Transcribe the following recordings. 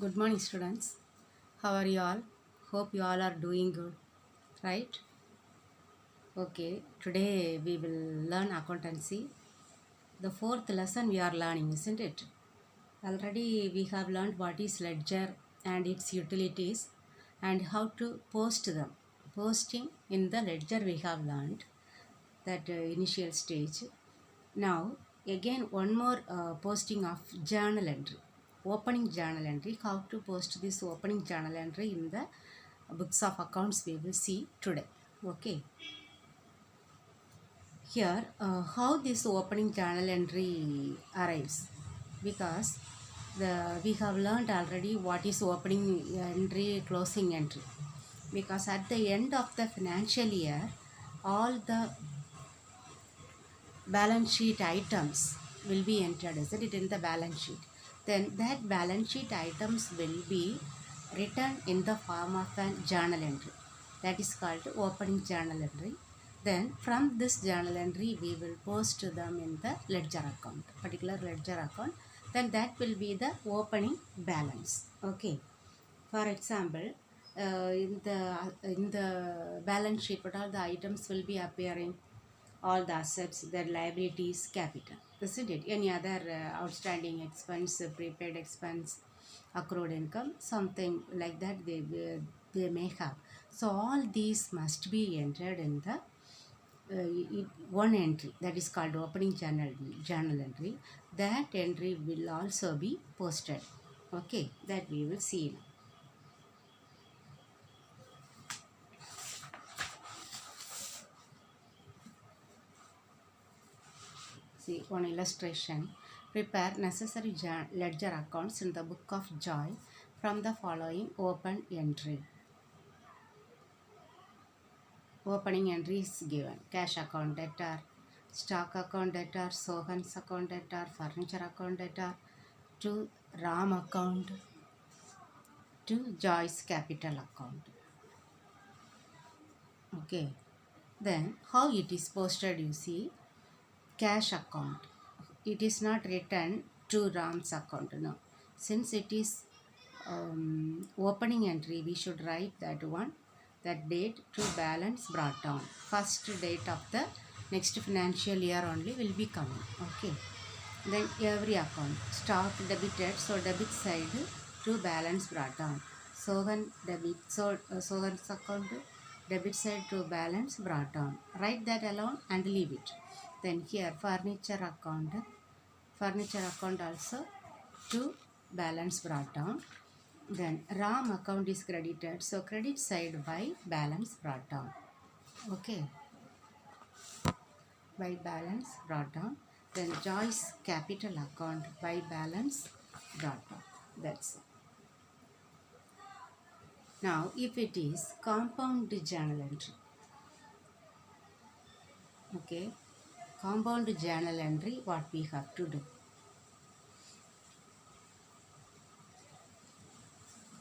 Good morning, students. How are you all? Hope you all are doing good, right? Okay, today we will learn accountancy. The fourth lesson we are learning, isn't it? Already we have learned what is ledger and its utilities and how to post them. Posting in the ledger we have learned that initial stage. Now, again, one more posting of journal entry. Opening journal entry. How to post this opening journal entry in the books of accounts we will see today. Okay. Here, how this opening journal entry arrives. Because we have learned already what is opening entry, closing entry. Because at the end of the financial year, all the balance sheet items will be entered, isn't it, in the balance sheet. Then that balance sheet items will be written in the form of a journal entry. That is called opening journal entry. Then from this journal entry we will post them in the ledger account, particular ledger account. Then that will be the opening balance. Okay. For example, in the balance sheet, what all the items will be appearing? All the assets, their liabilities, capital, isn't it? Any other outstanding expense, prepaid expense, accrued income, something like that they may have. So all these must be entered in the one entry, that is called opening journal entry. That entry will also be posted. Okay, that we will see now. See one illustration. Prepare necessary ledger accounts in the book of joy from the following open entry. Opening entry is given. Cash account debtor, stock account debtor, Sohan's account debtor, furniture account debtor, to Ram account, to Joy's capital account. Okay. Then how it is posted, you see. Cash account. It is not written to Ram's account, no. Since it is opening entry, we should write that one, that date to balance brought down. First date of the next financial year only will be coming. Okay. Then every account. Stock debited, so debit side to balance brought down. Sohan debit, so Sohan's account debit side to balance brought down. Write that alone and leave it. Then here furniture account also to balance brought down. Then Ram account is credited, so credit side by balance brought down. Okay, by balance brought down. Then Joy's capital account by balance brought down. That's it. Now, if it is compound journal entry, okay, compound journal entry, what we have to do?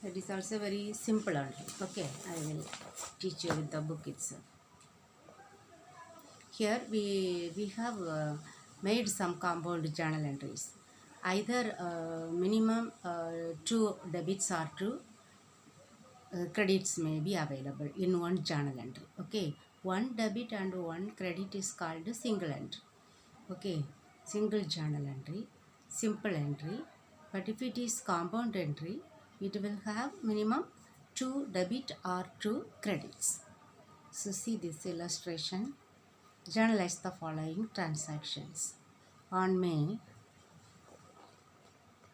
That is also very simple only. Okay, I will teach you with the book itself. Here we have made some compound journal entries. Either minimum 2 debits or 2 credits may be available in one journal entry. Okay, one debit and one credit is called single entry. Okay, single journal entry, simple entry. But if it is compound entry, it will have minimum 2 debit or 2 credits. So see this illustration. Journalize the following transactions. On May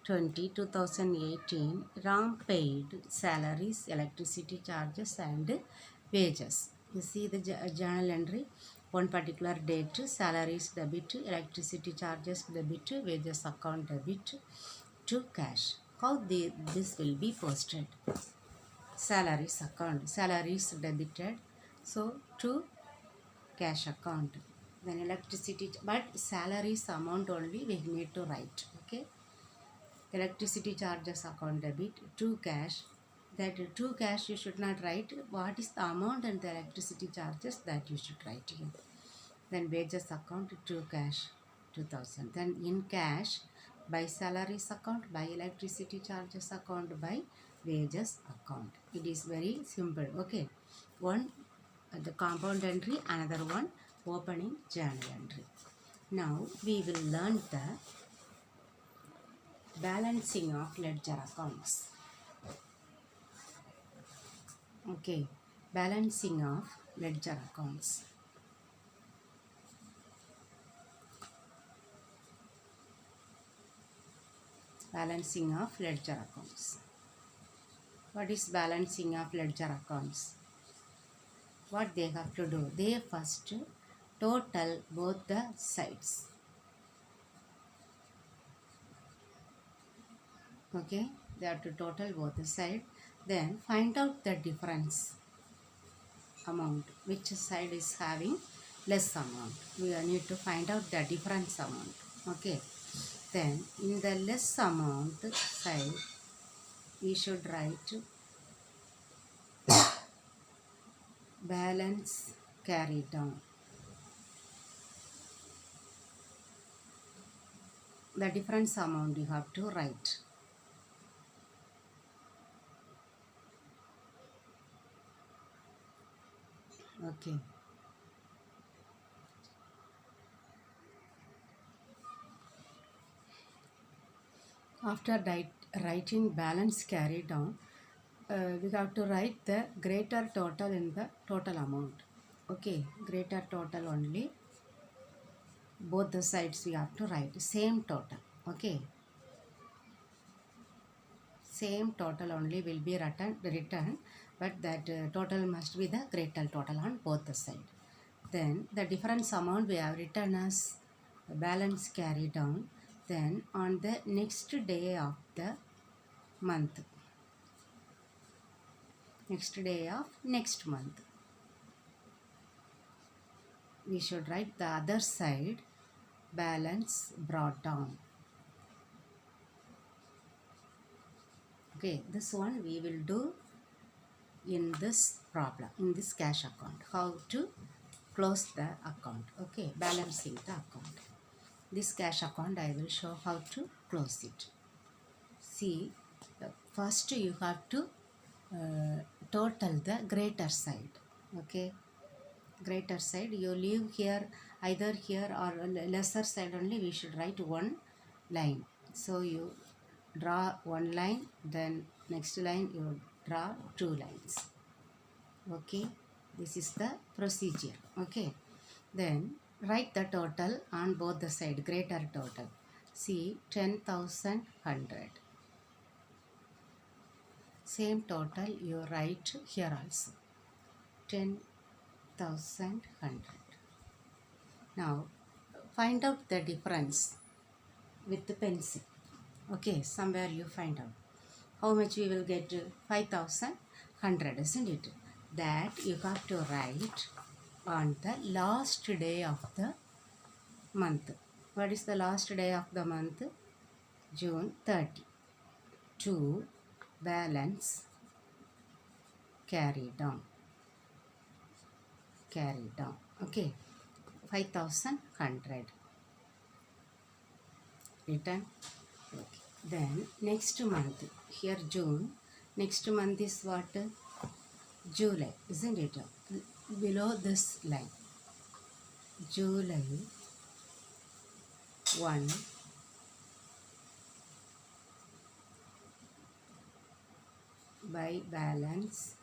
20, 2018, Ram paid salaries, electricity charges and wages. You see the journal entry. One particular date, salaries debit, electricity charges debit, wages account debit to cash. How this will be posted? Salaries account, salaries debited, so to cash account. Then electricity, but salaries amount only we need to write. Okay, electricity charges account debit to cash. That to cash you should not write. What is the amount and the electricity charges, that you should write here. Then wages account to cash 2000. Then in cash by salaries account, by electricity charges account, by wages account. It is very simple. Okay, one the compound entry, another one opening journal entry. Now we will learn the balancing of ledger accounts. Okay, balancing of ledger accounts. Balancing of ledger accounts. What is balancing of ledger accounts? What they have to do? They first total both the sides. Okay, they have to total both the side. Then find out the difference amount. Which side is having less amount? We need to find out the difference amount. Okay. Then in the less amount side, we should write balance carried down. The difference amount you have to write. Okay. After writing balance carried down, we have to write the greater total in the total amount. Okay, greater total only. Both the sides we have to write same total. Okay, same total only will be written, but that total must be the greater total on both the side. Then the difference amount we have written as balance carry down. Then on the next day of the month, next day of next month, we should write the other side balance brought down. Okay, this one we will do in this problem, in this cash account, how to close the account. Okay, balancing the account. This cash account I will show how to close it. See, first you have to total the greater side. Okay, greater side you leave here, either here or lesser side only we should write one line. So you draw one line, then next line you draw two lines. Okay, this is the procedure. Okay, then write the total on both the side, greater total. See, 10,100. Same total you write here also, 10,100. Now find out the difference with the pencil. Okay, somewhere you find out how much we will get. 5,100, isn't it? That you have to write on the last day of the month. What is the last day of the month? June 30. To balance carry down. Carry down. Okay, 5,100 written. Okay. Then next month, here June, next month is what? July, isn't it? Below this line, July 1 by balance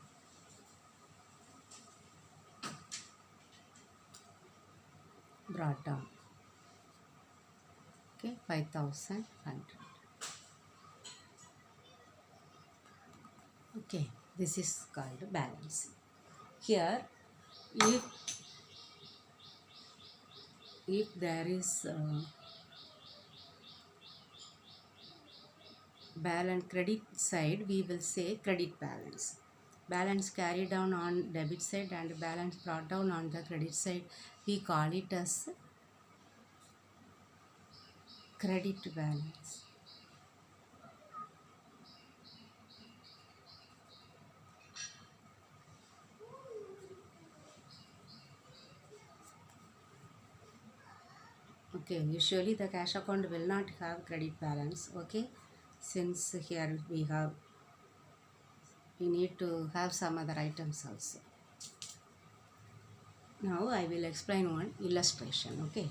brought down. Okay, 5,100. Okay, this is called balance. Here, if there is balance credit side, we will say credit balance. Balance carried down on debit side and balance brought down on the credit side, we call it as credit balance. Okay, usually the cash account will not have credit balance. Okay, since here we need to have some other items also. Now I will explain one illustration. Okay.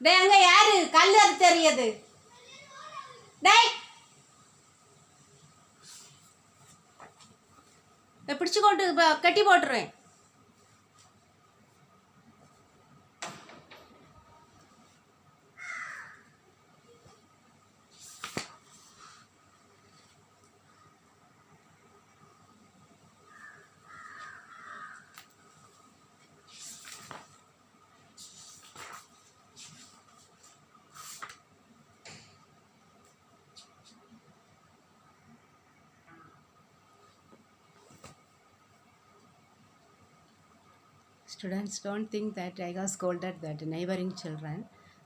டேய் அங்க யாரு கல் அறுத்தறியது டேய் பிடிச்சு கொண்டு கட்டி போட்டுருவேன். Students, don't think that I was scolded that neighboring children.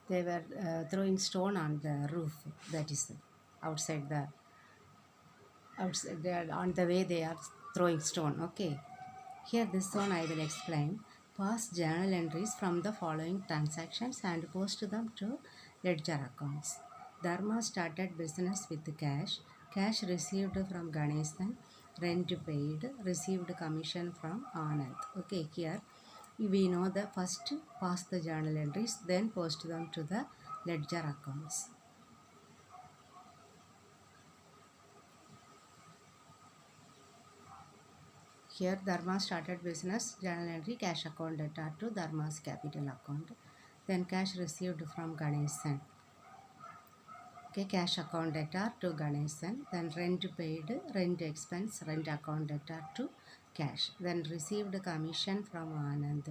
They were throwing stone on the roof. That is outside the outside. They are on the way. They are throwing stone. Okay. Here this one I will explain. Pass journal entries from the following transactions and post them to ledger accounts. Dharma started business with cash. Cash received from Ganesan. Rent paid. Received commission from Anand. Okay, here we know the first pass the journal entries, then post them to the ledger accounts. Here Dharma started business, journal entry, cash account data to Dharma's capital account. Then cash received from Ganesan. Okay, cash account data to Ganesan. Then rent paid, rent expense, rent account data to cash. Then received commission from Anand.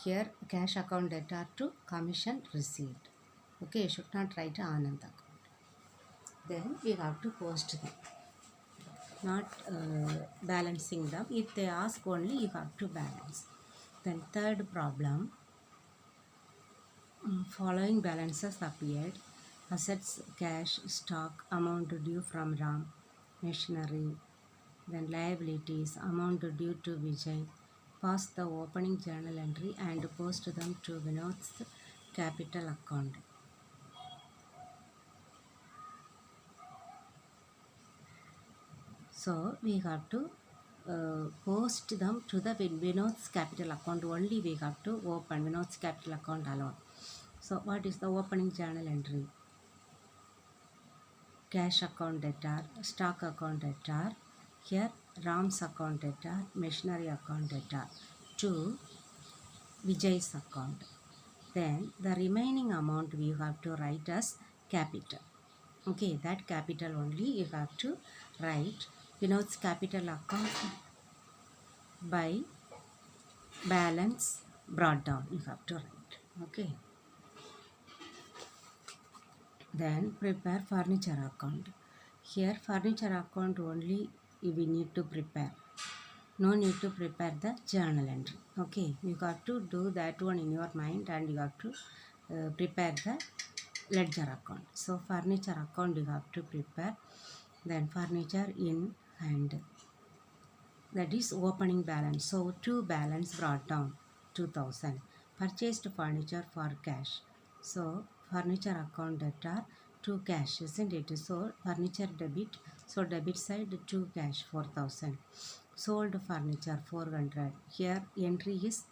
Here cash account data to commission received. Okay, you should not write Anand account. Then we have to post them. Not balancing them. If they ask only, you have to balance. Then third problem, following balances appeared: assets, cash, stock, amount due from Ram, machinery. Then liabilities, amount due to Vijay. Pass the opening journal entry and post them to Vinod's capital account. So we have to post them to the Vinod's capital account. Only we have to open Vinod's capital account alone. So what is the opening journal entry? Cash account debtor, stock account debtor. Here Ram's account debtor, machinery account debtor to Vijay's account. Then the remaining amount we have to write as capital. Okay, that capital only you have to write. Vinod's capital account by balance brought down you have to write. Okay. Then prepare furniture account. Here furniture account only we need to prepare. No need to prepare the journal entry. Okay, you have to do that one in your mind and you have to prepare the ledger account. So furniture account you have to prepare. Then furniture in hand. That is opening balance. So to balance brought down 2000. Purchased furniture for cash. So furniture account debtor to cash, isn't it? So furniture debit, so debit side to cash 4,000. Sold furniture 400. Here entry is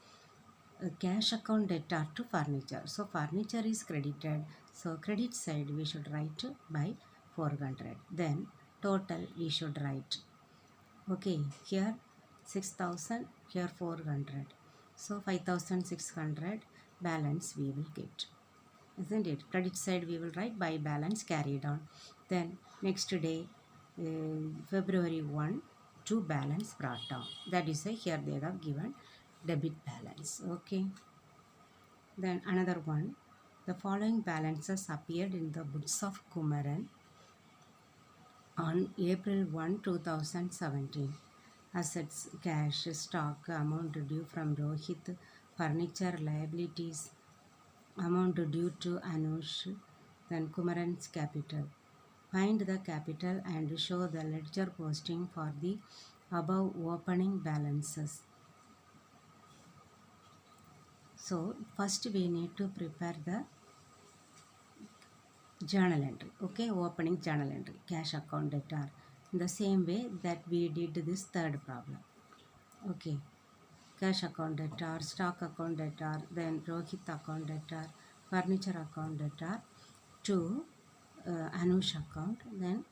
cash account debtor to furniture, so furniture is credited, so credit side we should write by 400. Then total we should write, okay, here 6,000, here 400, so 5,600 balance we will get, isn't it? Credit side we will write by balance carried on. Then next day, February 1, to balance brought down, that is why here they have given debit balance, okay. Then another one, the following balances appeared in the books of Kumaran on April 1, 2017. Assets, cash, stock, amount due from Rohit, furniture, liabilities, amount due to Anush, then Kumaran's capital. Find the capital and show the ledger posting for the above opening balances. So first we need to prepare the journal entry, okay, opening journal entry, cash account debtor, in the same way that we did this third problem, okay. Cash account debtor, stock account debtor, then Rohit account debtor, furniture account debtor to Anush account, then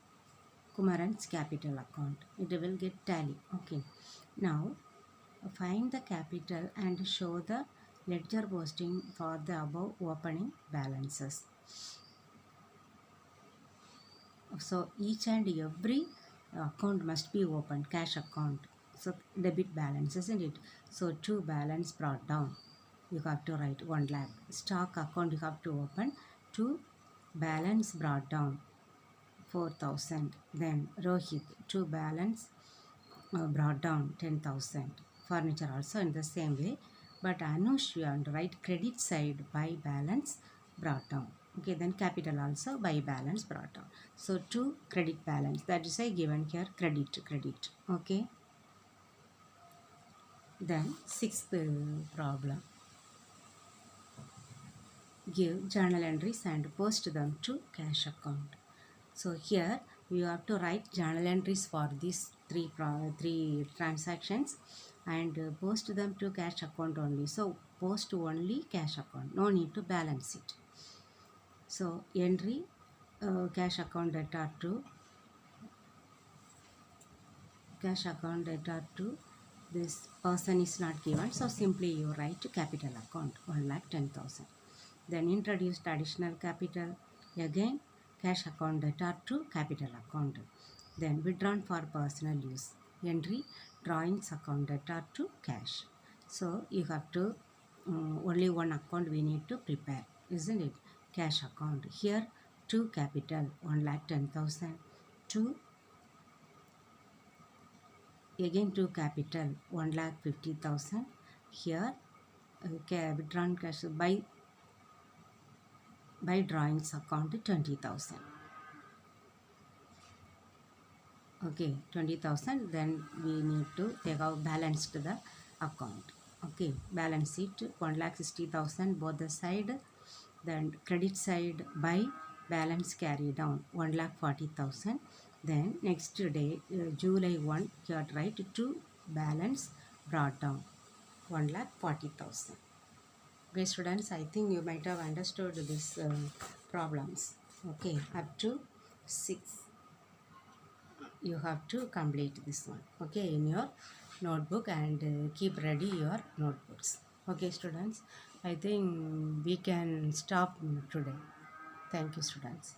Kumaran's capital account, it will get tally, okay. Now find the capital and show the ledger posting for the above opening balances. So each and every account must be opened, cash account, so debit balance, isn't it? So to balance brought down, you have to write 1 lakh. Stock account you have to open, to balance brought down 4,000. Then Rohit, to balance brought down 10,000. Furniture also in the same way, but Anush you have to write credit side by balance brought down, okay. Then capital also by balance brought down, so to credit balance, that is a given here, credit, okay. Then sixth problem, give journal entries and post them to cash account. So here you have to write journal entries for these three transactions and post them to cash account only. So post only cash account, no need to balance it. So entry cash account debtor to this person is not given, so simply you write capital account 1,10,000. Then introduced additional capital, again cash account debtor to capital account. Then withdrawn for personal use, entry drawings account debtor to cash. So you have to only one account we need to prepare, isn't it? Cash account, here to capital 1,10,000, to again to capital 1,50,000, here withdrawn cash by drawings account 20,000, okay, 20,000. Then we need to take out balanced the account, okay. Balance sheet 1,60,000 both the side, then credit side by balance carry down 1,40,000. Then next day July 1 you have to write to balance brought down 1,40,000. Okay students, I think you might have understood these problems, okay. Up to 6 you have to complete this one, okay, in your notebook, and keep ready your notebooks, okay students. I think we can stop today. Thank you students.